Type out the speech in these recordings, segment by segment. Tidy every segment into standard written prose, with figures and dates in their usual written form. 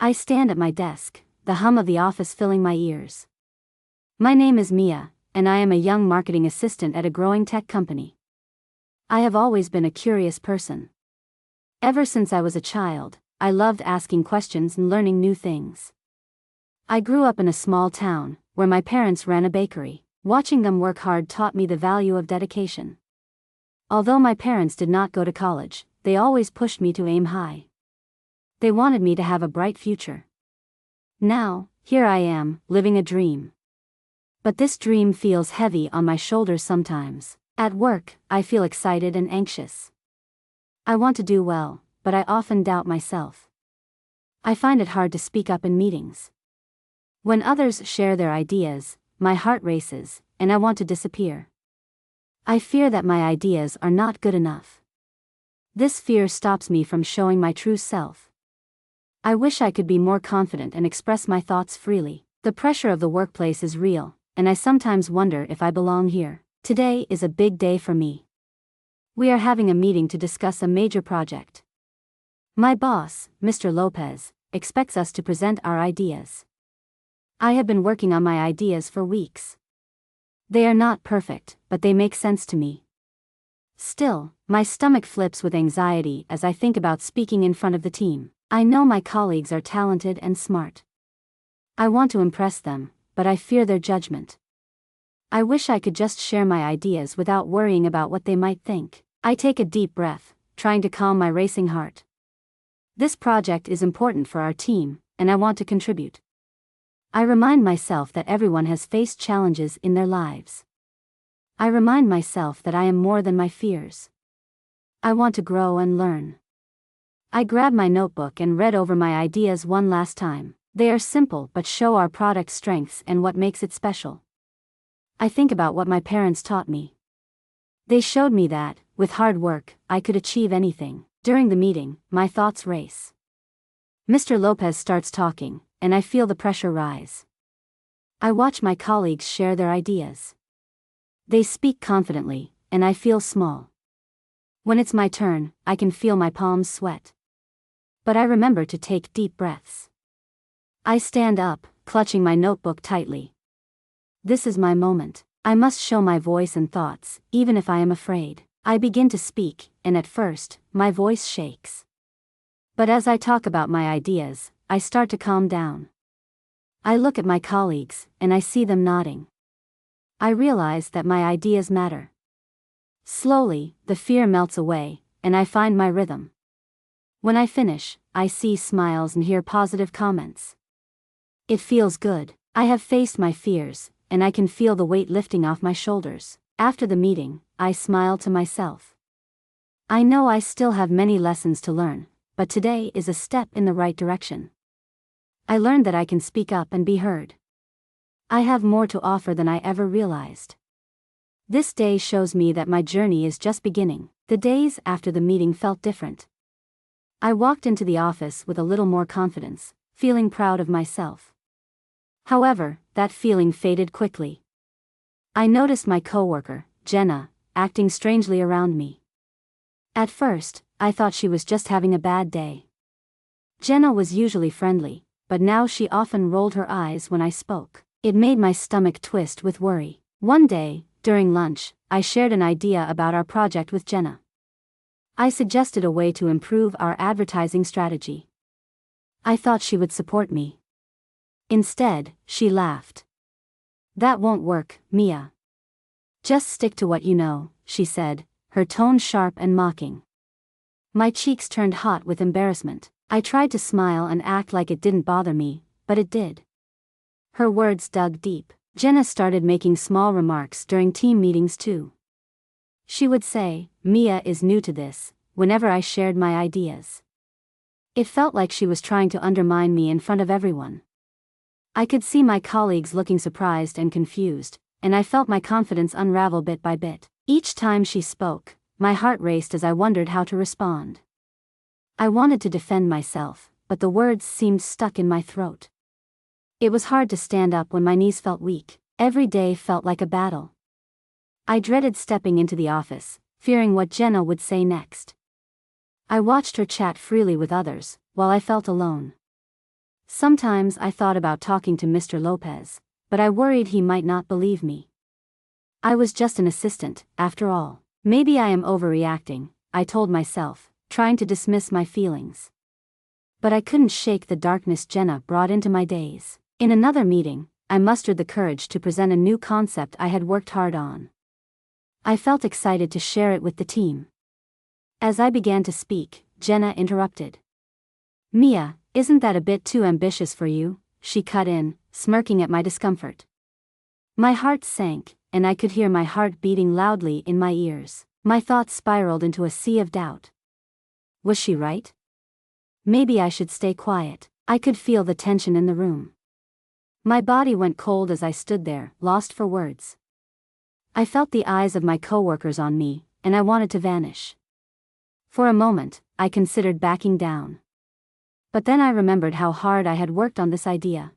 I stand at my desk, the hum of the office filling my ears. My name is Mia, and I am a young marketing assistant at a growing tech company. I have always been a curious person. Ever since I was a child, I loved asking questions and learning new things. I grew up in a small town, where my parents ran a bakery. Watching them work hard taught me the value of dedication. Although my parents did not go to college, they always pushed me to aim high. They wanted me to have a bright future. Now, here I am, living a dream. But this dream feels heavy on my shoulders sometimes. At work, I feel excited and anxious. I want to do well, but I often doubt myself. I find it hard to speak up in meetings. When others share their ideas, my heart races, and I want to disappear. I fear that my ideas are not good enough. This fear stops me from showing my true self. I wish I could be more confident and express my thoughts freely. The pressure of the workplace is real, and I sometimes wonder if I belong here. Today is a big day for me. We are having a meeting to discuss a major project. My boss, Mr. Lopez, expects us to present our ideas. I have been working on my ideas for weeks. They are not perfect, but they make sense to me. Still, my stomach flips with anxiety as I think about speaking in front of the team. I know my colleagues are talented and smart. I want to impress them, but I fear their judgment. I wish I could just share my ideas without worrying about what they might think. I take a deep breath, trying to calm my racing heart. This project is important for our team, and I want to contribute. I remind myself that everyone has faced challenges in their lives. I remind myself that I am more than my fears. I want to grow and learn. I grab my notebook and read over my ideas one last time. They are simple but show our product's strengths and what makes it special. I think about what my parents taught me. They showed me that, with hard work, I could achieve anything. During the meeting, my thoughts race. Mr. Lopez starts talking, and I feel the pressure rise. I watch my colleagues share their ideas. They speak confidently, and I feel small. When it's my turn, I can feel my palms sweat. But I remember to take deep breaths. I stand up, clutching my notebook tightly. This is my moment. I must show my voice and thoughts, even if I am afraid. I begin to speak, and at first, my voice shakes. But as I talk about my ideas, I start to calm down. I look at my colleagues, and I see them nodding. I realize that my ideas matter. Slowly, the fear melts away, and I find my rhythm. When I finish, I see smiles and hear positive comments. It feels good. I have faced my fears, and I can feel the weight lifting off my shoulders. After the meeting, I smile to myself. I know I still have many lessons to learn, but today is a step in the right direction. I learned that I can speak up and be heard. I have more to offer than I ever realized. This day shows me that my journey is just beginning. The days after the meeting felt different. I walked into the office with a little more confidence, feeling proud of myself. However, that feeling faded quickly. I noticed my coworker, Jenna, acting strangely around me. At first, I thought she was just having a bad day. Jenna was usually friendly, but now she often rolled her eyes when I spoke. It made my stomach twist with worry. One day, during lunch, I shared an idea about our project with Jenna. I suggested a way to improve our advertising strategy. I thought she would support me. Instead, she laughed. "That won't work, Mia. Just stick to what you know," she said, her tone sharp and mocking. My cheeks turned hot with embarrassment. I tried to smile and act like it didn't bother me, but it did. Her words dug deep. Jenna started making small remarks during team meetings too. She would say, "Mia is new to this," whenever I shared my ideas. It felt like she was trying to undermine me in front of everyone. I could see my colleagues looking surprised and confused, and I felt my confidence unravel bit by bit. Each time she spoke, my heart raced as I wondered how to respond. I wanted to defend myself, but the words seemed stuck in my throat. It was hard to stand up when my knees felt weak. Every day felt like a battle. I dreaded stepping into the office, fearing what Jenna would say next. I watched her chat freely with others, while I felt alone. Sometimes I thought about talking to Mr. Lopez, but I worried he might not believe me. I was just an assistant, after all. Maybe I am overreacting, I told myself, trying to dismiss my feelings. But I couldn't shake the darkness Jenna brought into my days. In another meeting, I mustered the courage to present a new concept I had worked hard on. I felt excited to share it with the team. As I began to speak, Jenna interrupted. "Mia, isn't that a bit too ambitious for you?" she cut in, smirking at my discomfort. My heart sank, and I could hear my heart beating loudly in my ears. My thoughts spiraled into a sea of doubt. Was she right? Maybe I should stay quiet. I could feel the tension in the room. My body went cold as I stood there, lost for words. I felt the eyes of my coworkers on me, and I wanted to vanish. For a moment, I considered backing down. But then I remembered how hard I had worked on this idea.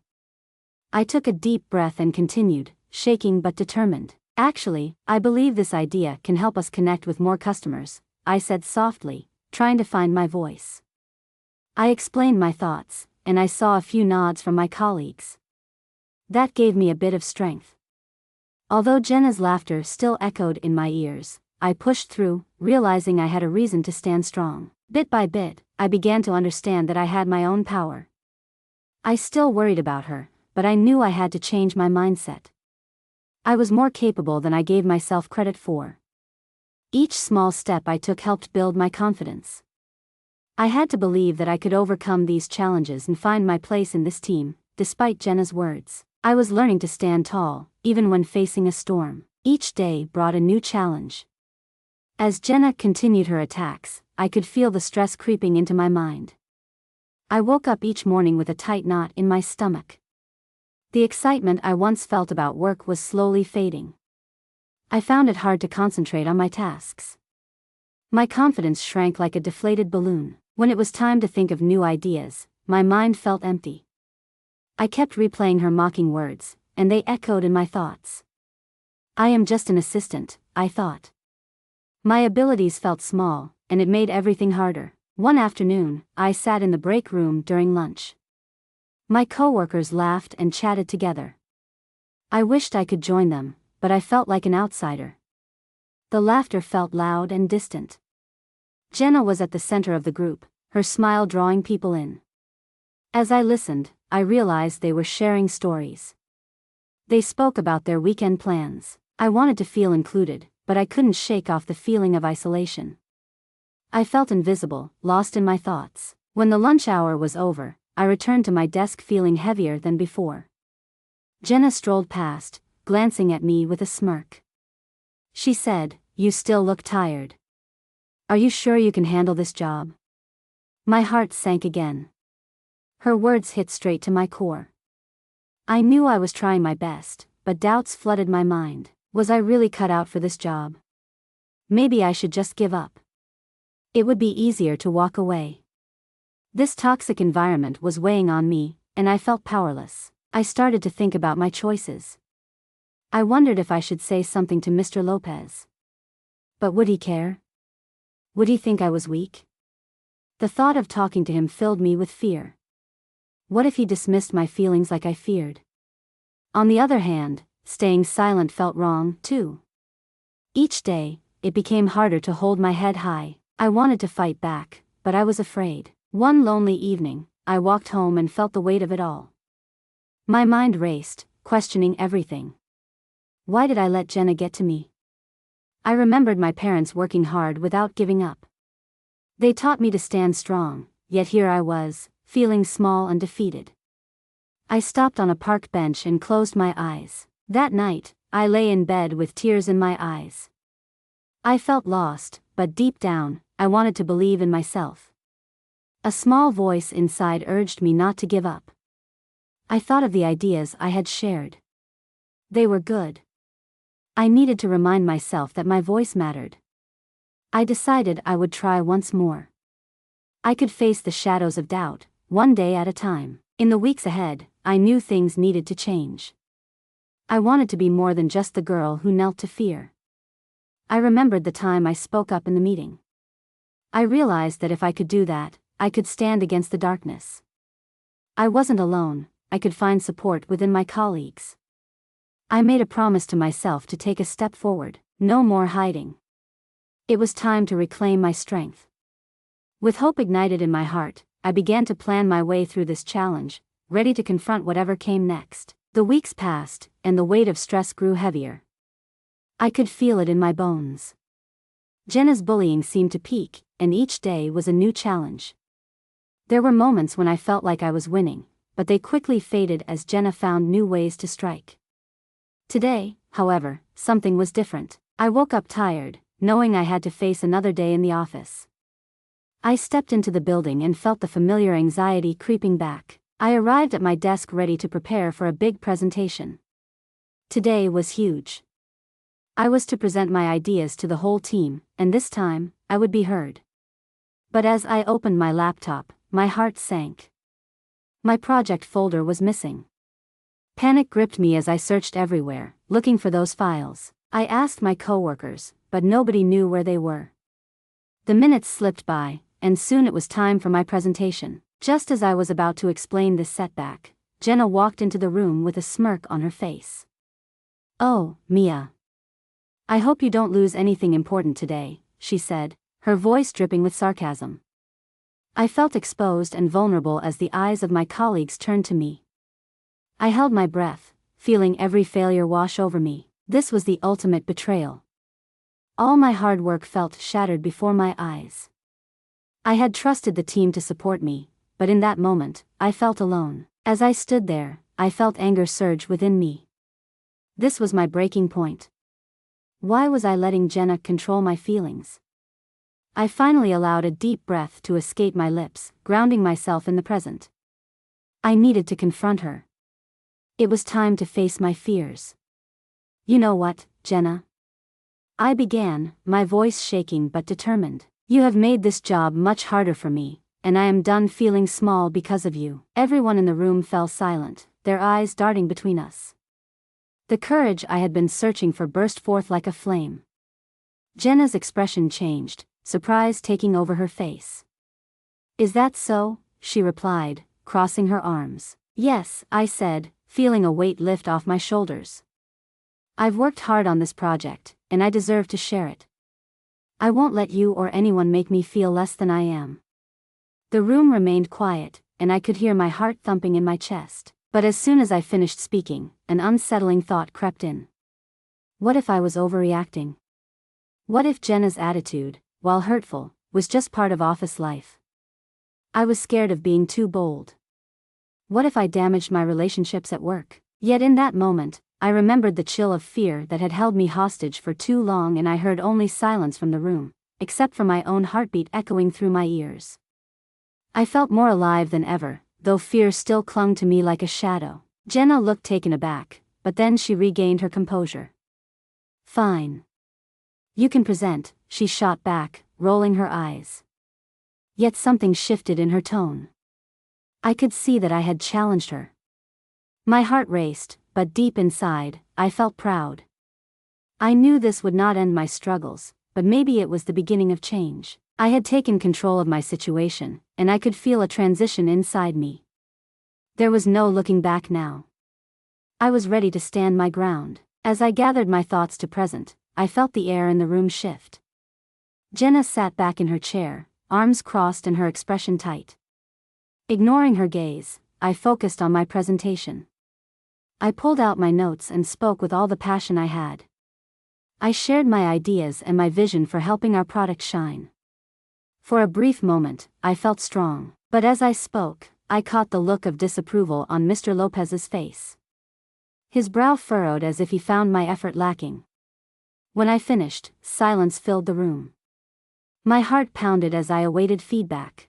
I took a deep breath and continued, shaking but determined. "Actually, I believe this idea can help us connect with more customers," I said softly, trying to find my voice. I explained my thoughts, and I saw a few nods from my colleagues. That gave me a bit of strength. Although Jenna's laughter still echoed in my ears, I pushed through, realizing I had a reason to stand strong. Bit by bit, I began to understand that I had my own power. I still worried about her, but I knew I had to change my mindset. I was more capable than I gave myself credit for. Each small step I took helped build my confidence. I had to believe that I could overcome these challenges and find my place in this team, despite Jenna's words. I was learning to stand tall, even when facing a storm. Each day brought a new challenge. As Jenna continued her attacks, I could feel the stress creeping into my mind. I woke up each morning with a tight knot in my stomach. The excitement I once felt about work was slowly fading. I found it hard to concentrate on my tasks. My confidence shrank like a deflated balloon. When it was time to think of new ideas, my mind felt empty. I kept replaying her mocking words, and they echoed in my thoughts. I am just an assistant, I thought. My abilities felt small, and it made everything harder. One afternoon, I sat in the break room during lunch. My coworkers laughed and chatted together. I wished I could join them, but I felt like an outsider. The laughter felt loud and distant. Jenna was at the center of the group, her smile drawing people in. As I listened, I realized they were sharing stories. They spoke about their weekend plans. I wanted to feel included, but I couldn't shake off the feeling of isolation. I felt invisible, lost in my thoughts. When the lunch hour was over, I returned to my desk feeling heavier than before. Jenna strolled past, glancing at me with a smirk. She said, "You still look tired. Are you sure you can handle this job?" My heart sank again. Her words hit straight to my core. I knew I was trying my best, but doubts flooded my mind. Was I really cut out for this job? Maybe I should just give up. It would be easier to walk away. This toxic environment was weighing on me, and I felt powerless. I started to think about my choices. I wondered if I should say something to Mr. Lopez. But would he care? Would he think I was weak? The thought of talking to him filled me with fear. What if he dismissed my feelings like I feared? On the other hand, staying silent felt wrong, too. Each day, it became harder to hold my head high. I wanted to fight back, but I was afraid. One lonely evening, I walked home and felt the weight of it all. My mind raced, questioning everything. Why did I let Jenna get to me? I remembered my parents working hard without giving up. They taught me to stand strong, yet here I was, feeling small and defeated. I stopped on a park bench and closed my eyes. That night, I lay in bed with tears in my eyes. I felt lost, but deep down, I wanted to believe in myself. A small voice inside urged me not to give up. I thought of the ideas I had shared. They were good. I needed to remind myself that my voice mattered. I decided I would try once more. I could face the shadows of doubt, one day at a time. In the weeks ahead, I knew things needed to change. I wanted to be more than just the girl who knelt to fear. I remembered the time I spoke up in the meeting. I realized that if I could do that, I could stand against the darkness. I wasn't alone, I could find support within my colleagues. I made a promise to myself to take a step forward, no more hiding. It was time to reclaim my strength. With hope ignited in my heart, I began to plan my way through this challenge, ready to confront whatever came next. The weeks passed, and the weight of stress grew heavier. I could feel it in my bones. Jenna's bullying seemed to peak, and each day was a new challenge. There were moments when I felt like I was winning, but they quickly faded as Jenna found new ways to strike. Today, however, something was different. I woke up tired, knowing I had to face another day in the office. I stepped into the building and felt the familiar anxiety creeping back. I arrived at my desk ready to prepare for a big presentation. Today was huge. I was to present my ideas to the whole team, and this time, I would be heard. But as I opened my laptop, my heart sank. My project folder was missing. Panic gripped me as I searched everywhere, looking for those files. I asked my coworkers, but nobody knew where they were. The minutes slipped by, and soon it was time for my presentation. Just as I was about to explain this setback, Jenna walked into the room with a smirk on her face. "Oh, Mia. I hope you don't lose anything important today," she said, her voice dripping with sarcasm. I felt exposed and vulnerable as the eyes of my colleagues turned to me. I held my breath, feeling every failure wash over me. This was the ultimate betrayal. All my hard work felt shattered before my eyes. I had trusted the team to support me, but in that moment, I felt alone. As I stood there, I felt anger surge within me. This was my breaking point. Why was I letting Jenna control my feelings? I finally allowed a deep breath to escape my lips, grounding myself in the present. I needed to confront her. It was time to face my fears. "You know what, Jenna?" I began, my voice shaking but determined. "You have made this job much harder for me, and I am done feeling small because of you." Everyone in the room fell silent, their eyes darting between us. The courage I had been searching for burst forth like a flame. Jenna's expression changed, surprise taking over her face. "Is that so?" she replied, crossing her arms. "Yes," I said, feeling a weight lift off my shoulders. "I've worked hard on this project, and I deserve to share it. I won't let you or anyone make me feel less than I am." The room remained quiet, and I could hear my heart thumping in my chest. But as soon as I finished speaking, an unsettling thought crept in. What if I was overreacting? What if Jenna's attitude, while hurtful, was just part of office life? I was scared of being too bold. What if I damaged my relationships at work? Yet in that moment, I remembered the chill of fear that had held me hostage for too long, and I heard only silence from the room, except for my own heartbeat echoing through my ears. I felt more alive than ever, though fear still clung to me like a shadow. Jenna looked taken aback, but then she regained her composure. "Fine. You can present," she shot back, rolling her eyes. Yet something shifted in her tone. I could see that I had challenged her. My heart raced, but deep inside, I felt proud. I knew this would not end my struggles, but maybe it was the beginning of change. I had taken control of my situation, and I could feel a transition inside me. There was no looking back now. I was ready to stand my ground. As I gathered my thoughts to present, I felt the air in the room shift. Jenna sat back in her chair, arms crossed and her expression tight. Ignoring her gaze, I focused on my presentation. I pulled out my notes and spoke with all the passion I had. I shared my ideas and my vision for helping our product shine. For a brief moment, I felt strong, but as I spoke, I caught the look of disapproval on Mr. Lopez's face. His brow furrowed as if he found my effort lacking. When I finished, silence filled the room. My heart pounded as I awaited feedback.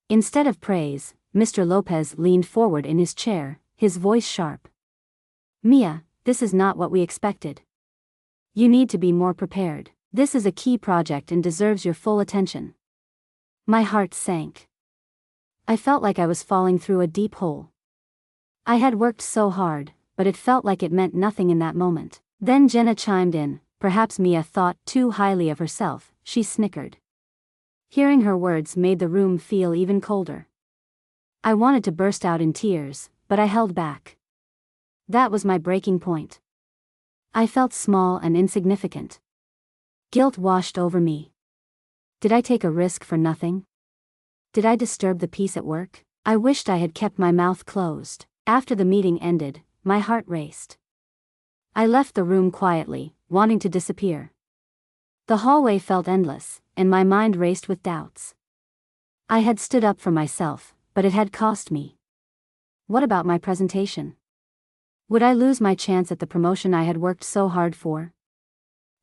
Instead of praise, Mr. Lopez leaned forward in his chair, his voice sharp. "Mia, this is not what we expected. You need to be more prepared. This is a key project and deserves your full attention." My heart sank. I felt like I was falling through a deep hole. I had worked so hard, but it felt like it meant nothing in that moment. Then Jenna chimed in. Perhaps Mia thought too highly of herself, she snickered. Hearing her words made the room feel even colder. I wanted to burst out in tears, but I held back. That was my breaking point. I felt small and insignificant. Guilt washed over me. Did I take a risk for nothing? Did I disturb the peace at work? I wished I had kept my mouth closed. After the meeting ended, my heart raced. I left the room quietly, wanting to disappear. The hallway felt endless, and my mind raced with doubts. I had stood up for myself, but it had cost me. What about my presentation? Would I lose my chance at the promotion I had worked so hard for?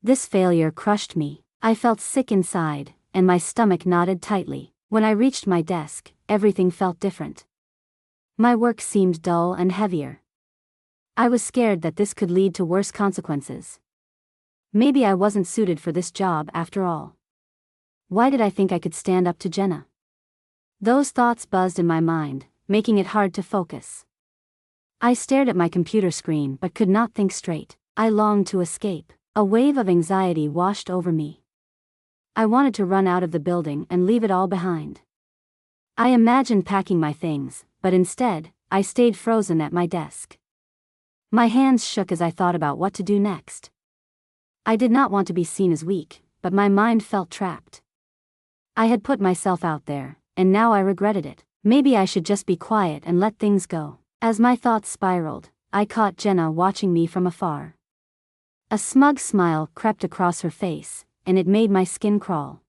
This failure crushed me. I felt sick inside, and my stomach knotted tightly. When I reached my desk, everything felt different. My work seemed dull and heavier. I was scared that this could lead to worse consequences. Maybe I wasn't suited for this job after all. Why did I think I could stand up to Jenna? Those thoughts buzzed in my mind, making it hard to focus. I stared at my computer screen but could not think straight. I longed to escape. A wave of anxiety washed over me. I wanted to run out of the building and leave it all behind. I imagined packing my things, but instead, I stayed frozen at my desk. My hands shook as I thought about what to do next. I did not want to be seen as weak, but my mind felt trapped. I had put myself out there, and now I regretted it. Maybe I should just be quiet and let things go. As my thoughts spiraled, I caught Jenna watching me from afar. A smug smile crept across her face, and it made my skin crawl.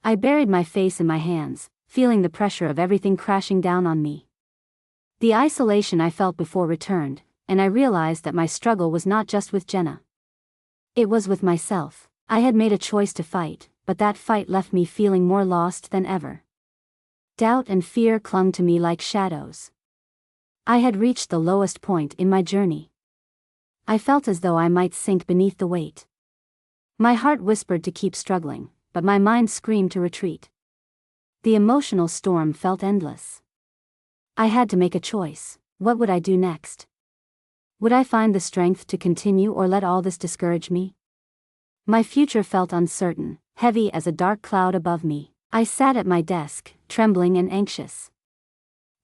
I buried my face in my hands, feeling the pressure of everything crashing down on me. The isolation I felt before returned, and I realized that my struggle was not just with Jenna. It was with myself. I had made a choice to fight, but that fight left me feeling more lost than ever. Doubt and fear clung to me like shadows. I had reached the lowest point in my journey. I felt as though I might sink beneath the weight. My heart whispered to keep struggling, but my mind screamed to retreat. The emotional storm felt endless. I had to make a choice. What would I do next? Would I find the strength to continue or let all this discourage me? My future felt uncertain, heavy as a dark cloud above me. I sat at my desk, trembling and anxious.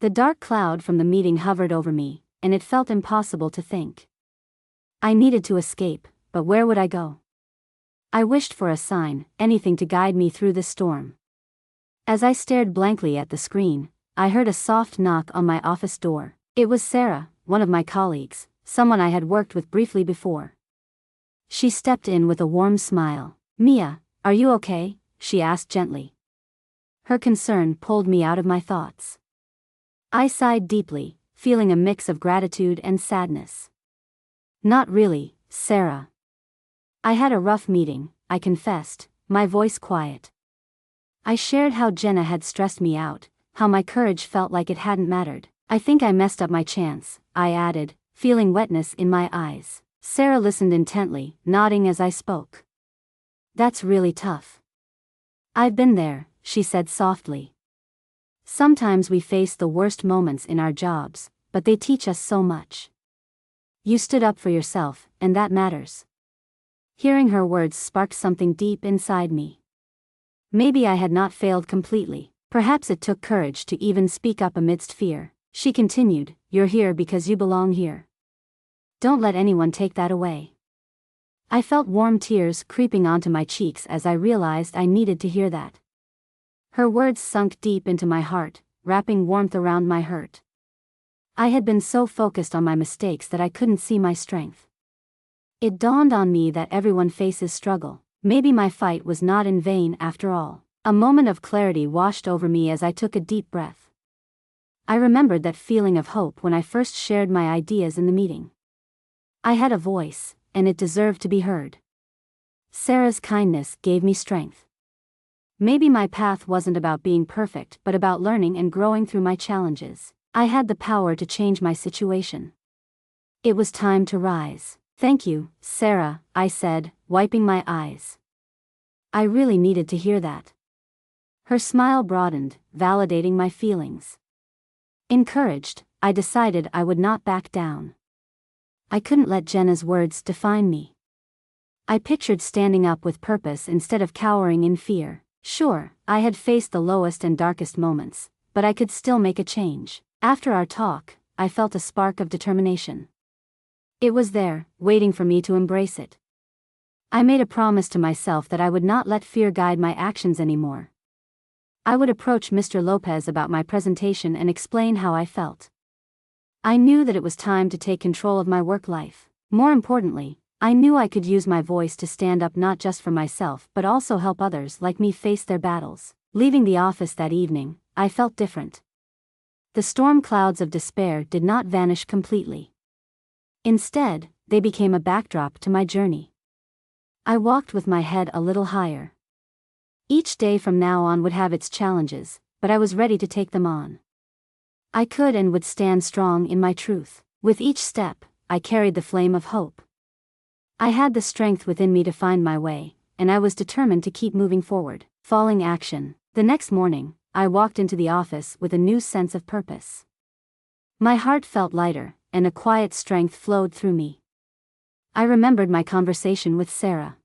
The dark cloud from the meeting hovered over me, and it felt impossible to think. I needed to escape, but where would I go? I wished for a sign, anything to guide me through this storm. As I stared blankly at the screen, I heard a soft knock on my office door. It was Sarah, one of my colleagues, someone I had worked with briefly before. She stepped in with a warm smile. "Mia, are you okay?" she asked gently. Her concern pulled me out of my thoughts. I sighed deeply, feeling a mix of gratitude and sadness. "Not really, Sarah. I had a rough meeting," I confessed, my voice quiet. I shared how Jenna had stressed me out, how my courage felt like it hadn't mattered. "I think I messed up my chance," I added, feeling wetness in my eyes. Sarah listened intently, nodding as I spoke. "That's really tough." "I've been there," she said softly. "Sometimes we face the worst moments in our jobs, but they teach us so much. You stood up for yourself, and that matters." Hearing her words sparked something deep inside me. Maybe I had not failed completely. Perhaps it took courage to even speak up amidst fear. She continued, "You're here because you belong here. Don't let anyone take that away." I felt warm tears creeping onto my cheeks as I realized I needed to hear that. Her words sunk deep into my heart, wrapping warmth around my hurt. I had been so focused on my mistakes that I couldn't see my strength. It dawned on me that everyone faces struggle. Maybe my fight was not in vain after all. A moment of clarity washed over me as I took a deep breath. I remembered that feeling of hope when I first shared my ideas in the meeting. I had a voice, and it deserved to be heard. Sarah's kindness gave me strength. Maybe my path wasn't about being perfect but about learning and growing through my challenges. I had the power to change my situation. It was time to rise. "Thank you, Sarah," I said, wiping my eyes. I really needed to hear that. Her smile broadened, validating my feelings. Encouraged, I decided I would not back down. I couldn't let Jenna's words define me. I pictured standing up with purpose instead of cowering in fear. Sure, I had faced the lowest and darkest moments, but I could still make a change. After our talk, I felt a spark of determination. It was there, waiting for me to embrace it. I made a promise to myself that I would not let fear guide my actions anymore. I would approach Mr. Lopez about my presentation and explain how I felt. I knew that it was time to take control of my work life. More importantly, I knew I could use my voice to stand up not just for myself but also help others like me face their battles. Leaving the office that evening, I felt different. The storm clouds of despair did not vanish completely. Instead, they became a backdrop to my journey. I walked with my head a little higher. Each day from now on would have its challenges, but I was ready to take them on. I could and would stand strong in my truth. With each step, I carried the flame of hope. I had the strength within me to find my way, and I was determined to keep moving forward. Following action, the next morning, I walked into the office with a new sense of purpose. My heart felt lighter, and a quiet strength flowed through me. I remembered my conversation with Sarah.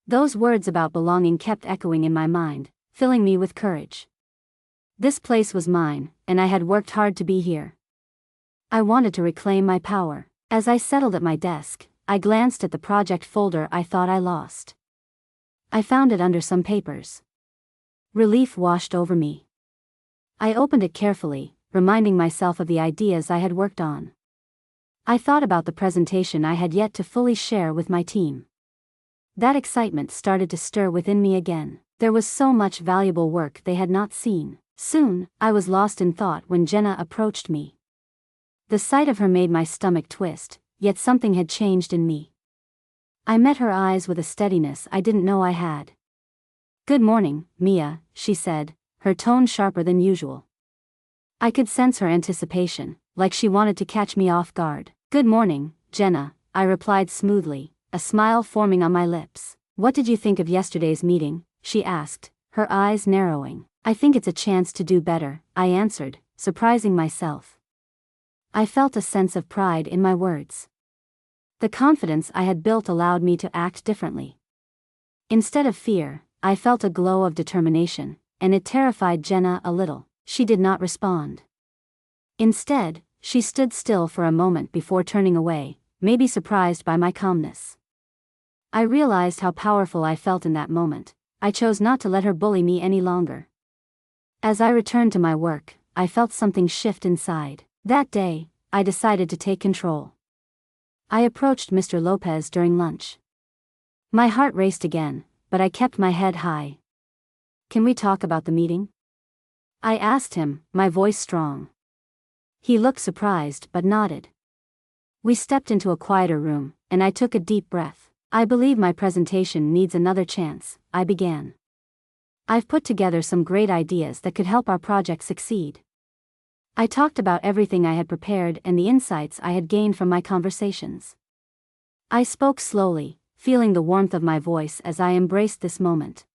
Those words about belonging kept echoing in my mind, filling me with courage. This place was mine, and I had worked hard to be here. I wanted to reclaim my power. As I settled at my desk, I glanced at the project folder I thought I lost. I found it under some papers. Relief washed over me. I opened it carefully, reminding myself of the ideas I had worked on. I thought about the presentation I had yet to fully share with my team. That excitement started to stir within me again. There was so much valuable work they had not seen. Soon, I was lost in thought when Jenna approached me. The sight of her made my stomach twist, yet something had changed in me. I met her eyes with a steadiness I didn't know I had. "Good morning, Mia," she said, her tone sharper than usual. I could sense her anticipation, like she wanted to catch me off guard. "Good morning, Jenna," I replied smoothly, a smile forming on my lips. "What did you think of yesterday's meeting?" she asked, her eyes narrowing. "I think it's a chance to do better," I answered, surprising myself. I felt a sense of pride in my words. The confidence I had built allowed me to act differently. Instead of fear, I felt a glow of determination, and it terrified Jenna a little. She did not respond. Instead, she stood still for a moment before turning away, maybe surprised by my calmness. I realized how powerful I felt in that moment. I chose not to let her bully me any longer. As I returned to my work, I felt something shift inside. That day, I decided to take control. I approached Mr. Lopez during lunch. My heart raced again, but I kept my head high. "Can we talk about the meeting?" I asked him, my voice strong. He looked surprised but nodded. We stepped into a quieter room, and I took a deep breath. "I believe my presentation needs another chance," I began. "I've put together some great ideas that could help our project succeed." I talked about everything I had prepared and the insights I had gained from my conversations. I spoke slowly, feeling the warmth of my voice as I embraced this moment.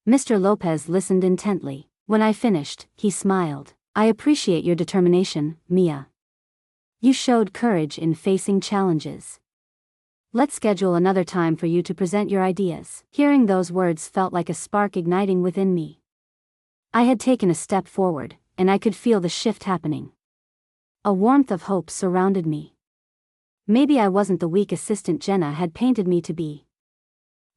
Mr. Lopez listened intently. When I finished, he smiled. "I appreciate your determination, Mia. You showed courage in facing challenges. Let's schedule another time for you to present your ideas." Hearing those words felt like a spark igniting within me. I had taken a step forward, and I could feel the shift happening. A warmth of hope surrounded me. Maybe I wasn't the weak assistant Jenna had painted me to be.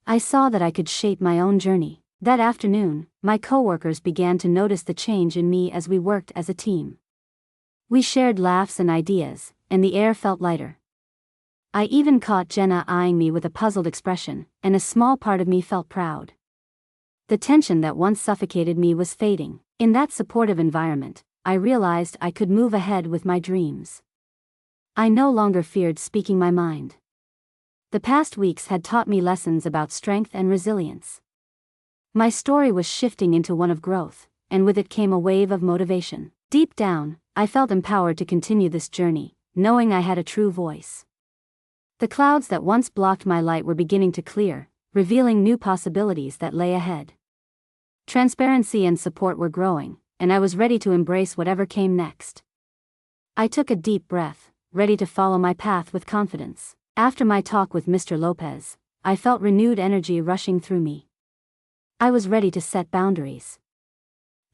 I saw that I could shape my own journey. That afternoon, my coworkers began to notice the change in me as we worked as a team. We shared laughs and ideas, and the air felt lighter. I even caught Jenna eyeing me with a puzzled expression, and a small part of me felt proud. The tension that once suffocated me was fading. In that supportive environment, I realized I could move ahead with my dreams. I no longer feared speaking my mind. The past weeks had taught me lessons about strength and resilience. My story was shifting into one of growth, and with it came a wave of motivation. Deep down, I felt empowered to continue this journey, knowing I had a true voice. The clouds that once blocked my light were beginning to clear, revealing new possibilities that lay ahead. Transparency and support were growing, and I was ready to embrace whatever came next. I took a deep breath, ready to follow my path with confidence. After my talk with Mr. Lopez, I felt renewed energy rushing through me. I was ready to set boundaries.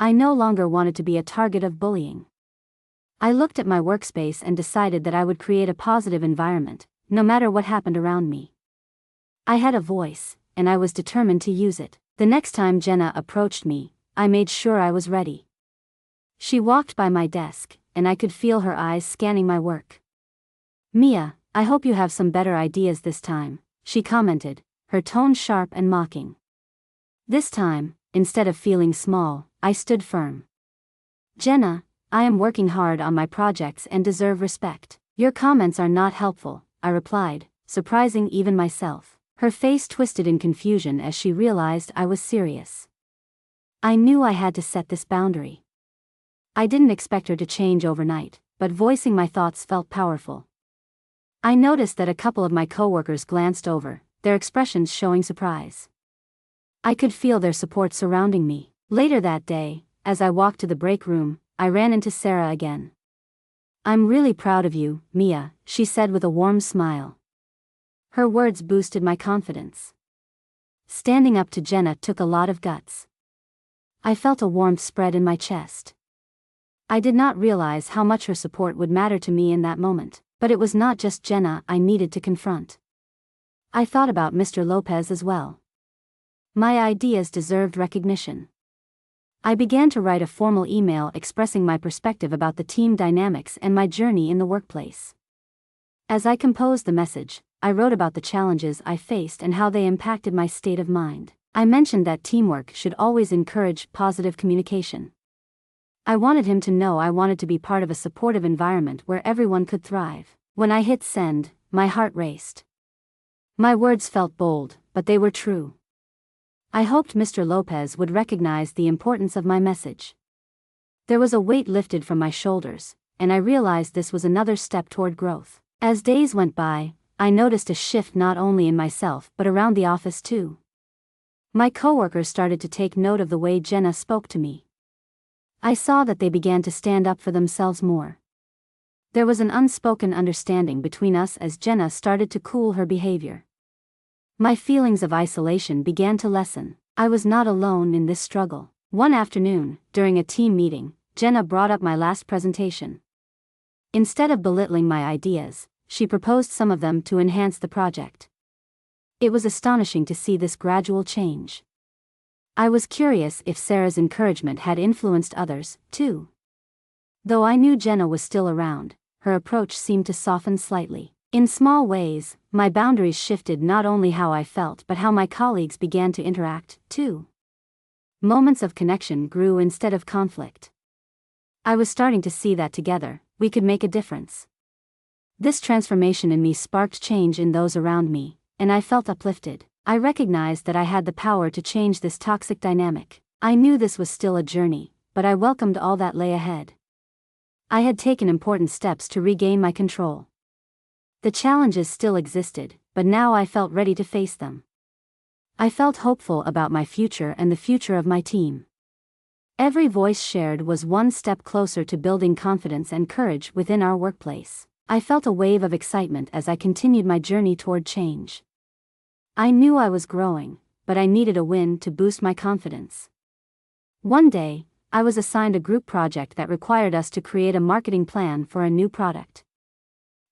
I no longer wanted to be a target of bullying. I looked at my workspace and decided that I would create a positive environment, no matter what happened around me. I had a voice, and I was determined to use it. The next time Jenna approached me, I made sure I was ready. She walked by my desk, and I could feel her eyes scanning my work. "Mia, I hope you have some better ideas this time," she commented, her tone sharp and mocking. This time, instead of feeling small, I stood firm. "Jenna, I am working hard on my projects and deserve respect. Your comments are not helpful," I replied, surprising even myself. Her face twisted in confusion as she realized I was serious. I knew I had to set this boundary. I didn't expect her to change overnight, but voicing my thoughts felt powerful. I noticed that a couple of my coworkers glanced over, their expressions showing surprise. I could feel their support surrounding me. Later that day, as I walked to the break room, I ran into Sarah again. "I'm really proud of you, Mia," she said with a warm smile. Her words boosted my confidence. Standing up to Jenna took a lot of guts. I felt a warmth spread in my chest. I did not realize how much her support would matter to me in that moment, but it was not just Jenna I needed to confront. I thought about Mr. Lopez as well. My ideas deserved recognition. I began to write a formal email expressing my perspective about the team dynamics and my journey in the workplace. As I composed the message, I wrote about the challenges I faced and how they impacted my state of mind. I mentioned that teamwork should always encourage positive communication. I wanted him to know I wanted to be part of a supportive environment where everyone could thrive. When I hit send, my heart raced. My words felt bold, but they were true. I hoped Mr. Lopez would recognize the importance of my message. There was a weight lifted from my shoulders, and I realized this was another step toward growth. As days went by, I noticed a shift not only in myself but around the office too. My coworkers started to take note of the way Jenna spoke to me. I saw that they began to stand up for themselves more. There was an unspoken understanding between us as Jenna started to cool her behavior. My feelings of isolation began to lessen. I was not alone in this struggle. One afternoon, during a team meeting, Jenna brought up my last presentation. Instead of belittling my ideas, she proposed some of them to enhance the project. It was astonishing to see this gradual change. I was curious if Sarah's encouragement had influenced others, too. Though I knew Jenna was still around, her approach seemed to soften slightly. In small ways, my boundaries shifted not only how I felt but how my colleagues began to interact, too. Moments of connection grew instead of conflict. I was starting to see that together, we could make a difference. This transformation in me sparked change in those around me, and I felt uplifted. I recognized that I had the power to change this toxic dynamic. I knew this was still a journey, but I welcomed all that lay ahead. I had taken important steps to regain my control. The challenges still existed, but now I felt ready to face them. I felt hopeful about my future and the future of my team. Every voice shared was one step closer to building confidence and courage within our workplace. I felt a wave of excitement as I continued my journey toward change. I knew I was growing, but I needed a win to boost my confidence. One day, I was assigned a group project that required us to create a marketing plan for a new product.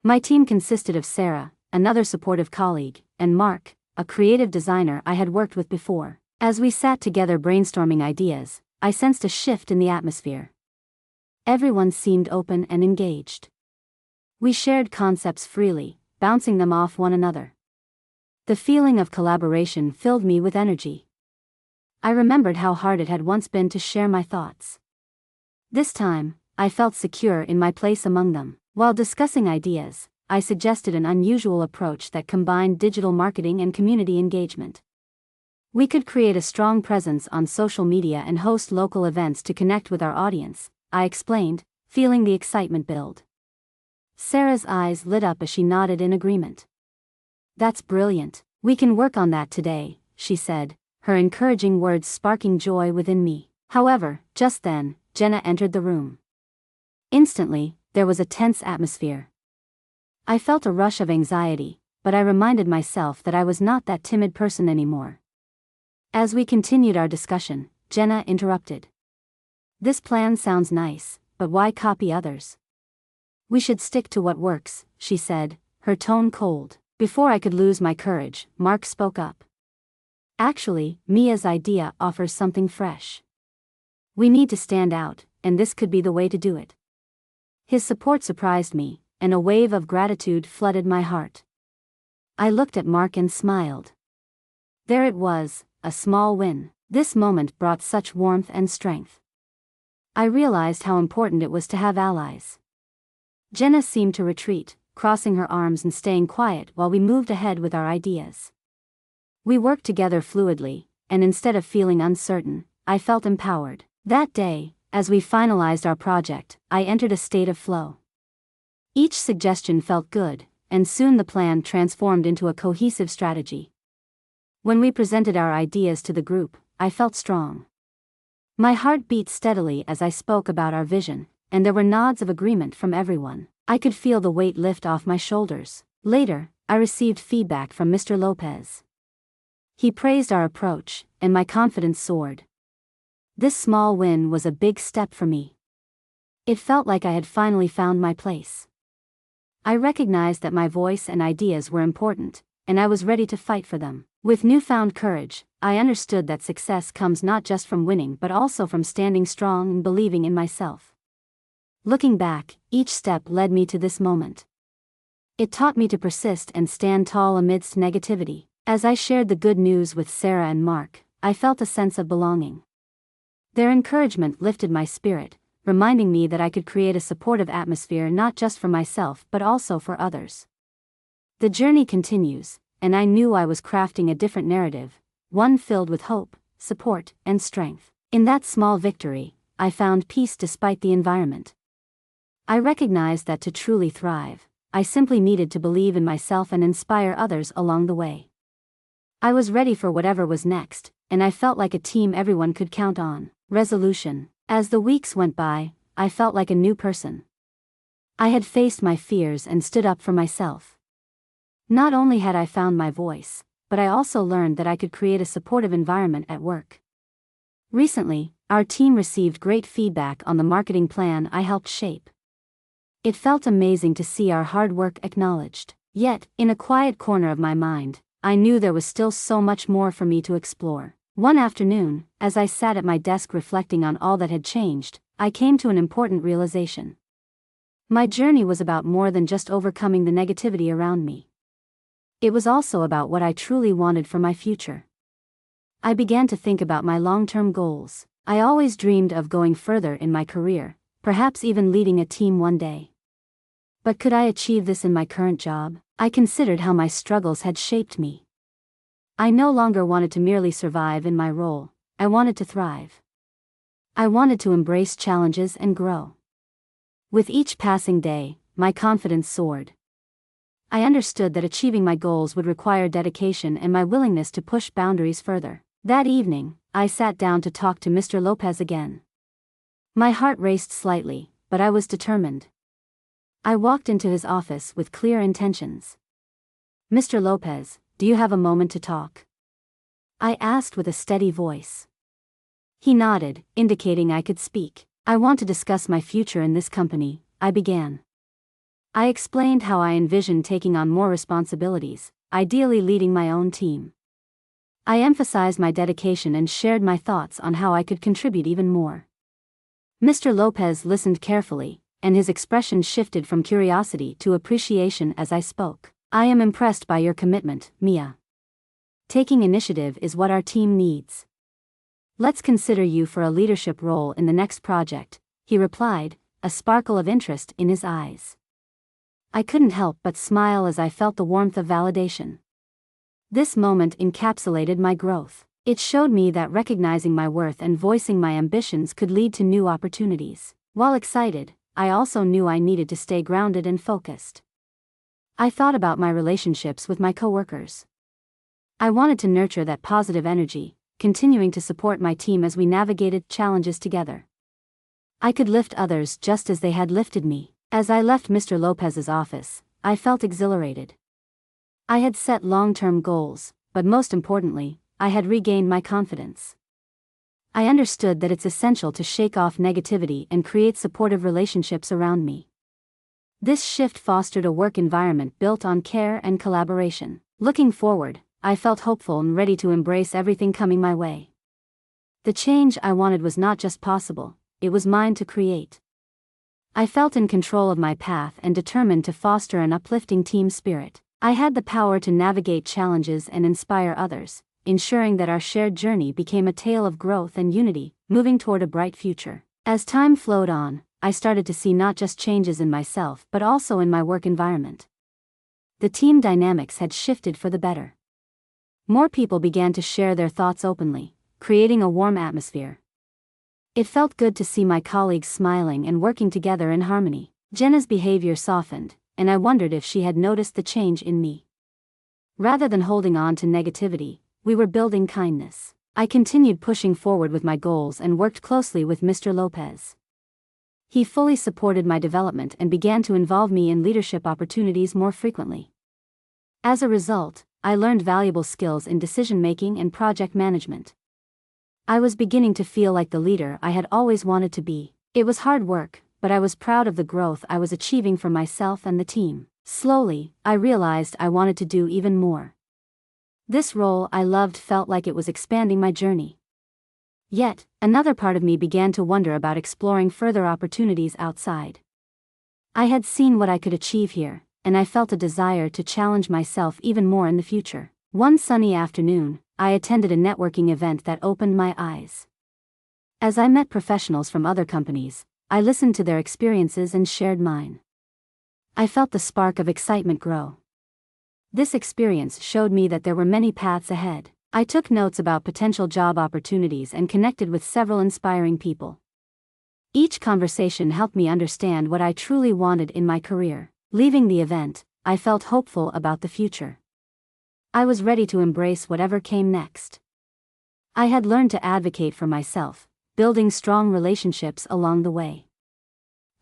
My team consisted of Sarah, another supportive colleague, and Mark, a creative designer I had worked with before. As we sat together brainstorming ideas, I sensed a shift in the atmosphere. Everyone seemed open and engaged. We shared concepts freely, bouncing them off one another. The feeling of collaboration filled me with energy. I remembered how hard it had once been to share my thoughts. This time, I felt secure in my place among them. While discussing ideas, I suggested an unusual approach that combined digital marketing and community engagement. We could create a strong presence on social media and host local events to connect with our audience, I explained, feeling the excitement build. Sarah's eyes lit up as she nodded in agreement. "That's brilliant. We can work on that today," she said, her encouraging words sparking joy within me. However, just then, Jenna entered the room. Instantly, there was a tense atmosphere. I felt a rush of anxiety, but I reminded myself that I was not that timid person anymore. As we continued our discussion, Jenna interrupted. This plan sounds nice, but why copy others? We should stick to what works, she said, her tone cold. Before I could lose my courage, Mark spoke up. Actually, Mia's idea offers something fresh. We need to stand out, and this could be the way to do it. His support surprised me, and a wave of gratitude flooded my heart. I looked at Mark and smiled. There it was, a small win. This moment brought such warmth and strength. I realized how important it was to have allies. Jenna seemed to retreat, crossing her arms and staying quiet while we moved ahead with our ideas. We worked together fluidly, and instead of feeling uncertain, I felt empowered. That day, as we finalized our project, I entered a state of flow. Each suggestion felt good, and soon the plan transformed into a cohesive strategy. When we presented our ideas to the group, I felt strong. My heart beat steadily as I spoke about our vision, and there were nods of agreement from everyone. I could feel the weight lift off my shoulders. Later, I received feedback from Mr. Lopez. He praised our approach, and my confidence soared. This small win was a big step for me. It felt like I had finally found my place. I recognized that my voice and ideas were important, and I was ready to fight for them. With newfound courage, I understood that success comes not just from winning but also from standing strong and believing in myself. Looking back, each step led me to this moment. It taught me to persist and stand tall amidst negativity. As I shared the good news with Sarah and Mark, I felt a sense of belonging. Their encouragement lifted my spirit, reminding me that I could create a supportive atmosphere not just for myself but also for others. The journey continues, and I knew I was crafting a different narrative, one filled with hope, support, and strength. In that small victory, I found peace despite the environment. I recognized that to truly thrive, I simply needed to believe in myself and inspire others along the way. I was ready for whatever was next, and I felt like a team everyone could count on. Resolution. As the weeks went by, I felt like a new person. I had faced my fears and stood up for myself. Not only had I found my voice, but I also learned that I could create a supportive environment at work. Recently, our team received great feedback on the marketing plan I helped shape. It felt amazing to see our hard work acknowledged. Yet, in a quiet corner of my mind, I knew there was still so much more for me to explore. One afternoon, as I sat at my desk reflecting on all that had changed, I came to an important realization. My journey was about more than just overcoming the negativity around me. It was also about what I truly wanted for my future. I began to think about my long-term goals. I always dreamed of going further in my career, perhaps even leading a team one day. But could I achieve this in my current job? I considered how my struggles had shaped me. I no longer wanted to merely survive in my role, I wanted to thrive. I wanted to embrace challenges and grow. With each passing day, my confidence soared. I understood that achieving my goals would require dedication and my willingness to push boundaries further. That evening, I sat down to talk to Mr. Lopez again. My heart raced slightly, but I was determined. I walked into his office with clear intentions. "Mr. Lopez, do you have a moment to talk?" I asked with a steady voice. He nodded, indicating I could speak. "I want to discuss my future in this company," I began. I explained how I envisioned taking on more responsibilities, ideally leading my own team. I emphasized my dedication and shared my thoughts on how I could contribute even more. Mr. Lopez listened carefully, and his expression shifted from curiosity to appreciation as I spoke. "I am impressed by your commitment, Mia. Taking initiative is what our team needs. Let's consider you for a leadership role in the next project," he replied, a sparkle of interest in his eyes. I couldn't help but smile as I felt the warmth of validation. This moment encapsulated my growth. It showed me that recognizing my worth and voicing my ambitions could lead to new opportunities. While excited, I also knew I needed to stay grounded and focused. I thought about my relationships with my coworkers. I wanted to nurture that positive energy, continuing to support my team as we navigated challenges together. I could lift others just as they had lifted me. As I left Mr. Lopez's office, I felt exhilarated. I had set long-term goals, but most importantly, I had regained my confidence. I understood that it's essential to shake off negativity and create supportive relationships around me. This shift fostered a work environment built on care and collaboration. Looking forward, I felt hopeful and ready to embrace everything coming my way. The change I wanted was not just possible, it was mine to create. I felt in control of my path and determined to foster an uplifting team spirit. I had the power to navigate challenges and inspire others, ensuring that our shared journey became a tale of growth and unity, moving toward a bright future. As time flowed on, I started to see not just changes in myself but also in my work environment. The team dynamics had shifted for the better. More people began to share their thoughts openly, creating a warm atmosphere. It felt good to see my colleagues smiling and working together in harmony. Jenna's behavior softened, and I wondered if she had noticed the change in me. Rather than holding on to negativity, we were building kindness. I continued pushing forward with my goals and worked closely with Mr. Lopez. He fully supported my development and began to involve me in leadership opportunities more frequently. As a result, I learned valuable skills in decision-making and project management. I was beginning to feel like the leader I had always wanted to be. It was hard work, but I was proud of the growth I was achieving for myself and the team. Slowly, I realized I wanted to do even more. This role I loved felt like it was expanding my journey. Yet, another part of me began to wonder about exploring further opportunities outside. I had seen what I could achieve here, and I felt a desire to challenge myself even more in the future. One sunny afternoon, I attended a networking event that opened my eyes. As I met professionals from other companies, I listened to their experiences and shared mine. I felt the spark of excitement grow. This experience showed me that there were many paths ahead. I took notes about potential job opportunities and connected with several inspiring people. Each conversation helped me understand what I truly wanted in my career. Leaving the event, I felt hopeful about the future. I was ready to embrace whatever came next. I had learned to advocate for myself, building strong relationships along the way.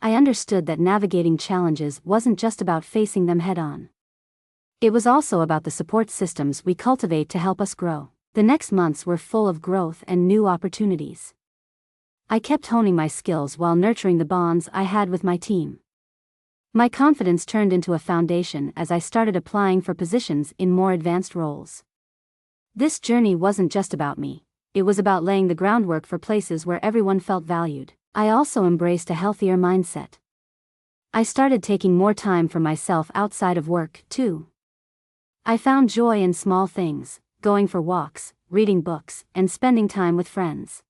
I understood that navigating challenges wasn't just about facing them head-on. It was also about the support systems we cultivate to help us grow. The next months were full of growth and new opportunities. I kept honing my skills while nurturing the bonds I had with my team. My confidence turned into a foundation as I started applying for positions in more advanced roles. This journey wasn't just about me, it was about laying the groundwork for places where everyone felt valued. I also embraced a healthier mindset. I started taking more time for myself outside of work, too. I found joy in small things, going for walks, reading books, and spending time with friends.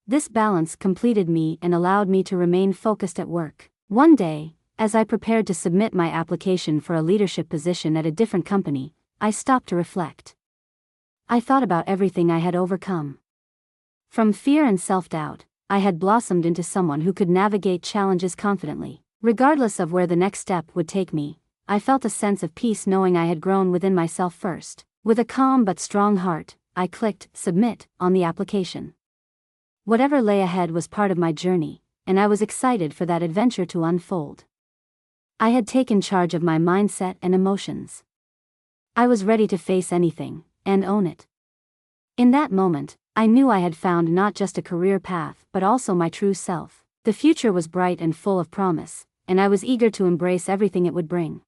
This balance completed me and allowed me to remain focused at work. One day, as I prepared to submit my application for a leadership position at a different company, I stopped to reflect. I thought about everything I had overcome. From fear and self-doubt, I had blossomed into someone who could navigate challenges confidently. Regardless of where the next step would take me, I felt a sense of peace knowing I had grown within myself first. With a calm but strong heart, I clicked "Submit" on the application. Whatever lay ahead was part of my journey, and I was excited for that adventure to unfold. I had taken charge of my mindset and emotions. I was ready to face anything, and own it. In that moment, I knew I had found not just a career path but also my true self. The future was bright and full of promise, and I was eager to embrace everything it would bring.